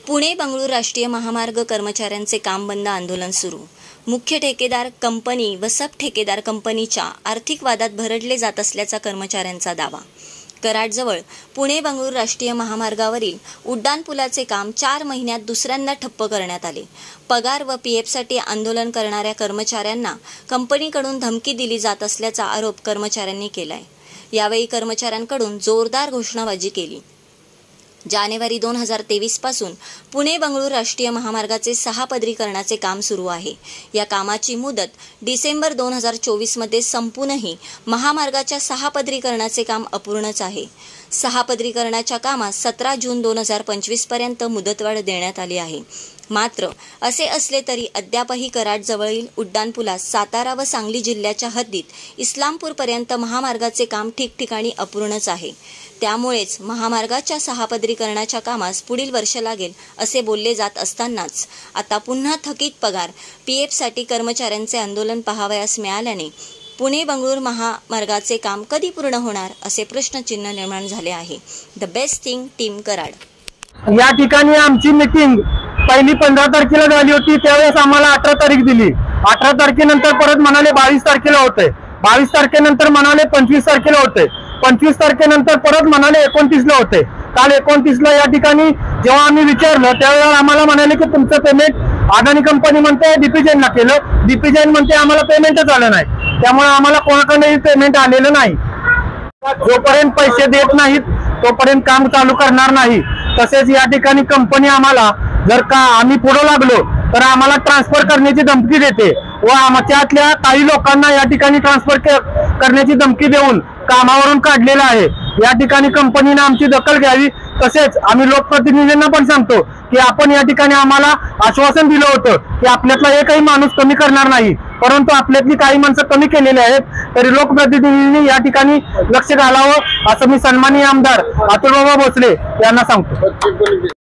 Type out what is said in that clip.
पुणे बंगळूर राष्ट्रीय महामार्ग कर्मचाऱ्यांचे काम बंद आंदोलन सुरू। मुख्य ठेकेदार कंपनी व सब ठेकेदार कंपनीच्या आर्थिक वादात भरडले जात असल्याचा कर्मचाऱ्यांचा दावा। कराडजवळ पुणे बंगळूर राष्ट्रीय महामार्गावरील उड्डाणपुलाचे काम 4 महिन्यात दुसऱ्यांदा ठप्प करण्यात आले। पगार व पीएफसाठी आंदोलन करणाऱ्या कर्मचाऱ्यांना कंपनीकडून धमकी दिली जात असल्याचा आरोप कर्मचाऱ्यांनी केलाय। यावेळी कर्मचाऱ्यांकडून जोरदार घोषणाबाजी केली। जानेवारी 2023 पासून पुणे बंगळूर राष्ट्रीय महामार्गाचे 6 पदरीकरणाचे काम सुरू आहे। या कामाची मुदत डिसेंबर 2024 मध्ये संपूनही महामार्गाच्या 6 पदरीकरणाचे काम अपूर्णच आहे। 6 पदरीकरणाच्या कामास 17 जून 2025 पर्यंत मुदतवाढ देण्यात आली आहे। मात्र असे असले तरी अद्यापही कराडजवळील उड्डाणपुलास सातारा व सांगली जिल्ह्याच्या हद्दीत इस्लामपूरपर्यंत महामार्गाचे काम ठिकठिकाणी अपूर्णच आहे। त्यामुळेच महामार्गाच्या 6 पदरीकरणाच्या कामास पुढील वर्ष लागेल असे बोलले जात असतानाच आता पुन्हा थकीत पगार पीएफसाठी कर्मचाऱ्यांचे आंदोलन पाहावयास मिळाल्याने पुणे बंगळूर महामार्गाचे काम कधी पूर्ण होणार असे प्रश्नचिन्ह निर्माण झाले आहे। The best thing team Karad. या ठिकाणी आमची मीटिंग पहिली 15 तारखेला झाली होती। त्यावेळेस आम्हाला 18 तारीख दिली। 18 तारखेनंतर परत म्हणाले 22 तारखेला होते। 22 तारखेनंतर म्हणाले 25 तारखेला होते। 25 तारखेनंतर परत म्हणाले 29 ला होते। काल 29 ला या ठिकाणी जेव्हा आम्ही विचारलं त्यावेळेला आम्हाला म्हणाले की तुमचं पेमेंट अदानी कंपनी म्हणते डीपी जैनला केलं, डीपी जैन म्हणते आम्हाला पेमेंटच आलं नाही। त्यामुळे आम्हाला कोणाकडे पेमेंट आलेलं नाही। जोपर्यंत पैसे देत नाहीत तोपर्यंत काम चालू करणार नाही। तसेच या ठिकाणी कंपनी आम्हाला जर का आम्ही पुढे लागलो तर आम्हाला ट्रान्सफर करण्याची धमकी देते व त्यातल्या काही लोकांना या ठिकाणी ट्रान्सफर करण्याची धमकी देऊन कामावरून काढलेलं आहे। या ठिकाणी कंपनीने आमची दखल घ्यावी। तसेच आम्ही लोकप्रतिनिधींना पण सांगतो की आपण या ठिकाणी आम्हाला आश्वासन दिलं होतं की आपल्यातला एकही माणूस कमी करणार नाही, परंतु आपल्यातली काही माणसं कमी केलेली आहेत। तरी लोकप्रतिनिधींनी या ठिकाणी लक्ष घालावं असं मी सन्माननीय आमदार अतुल बाबा भोसले यांना सांगतो।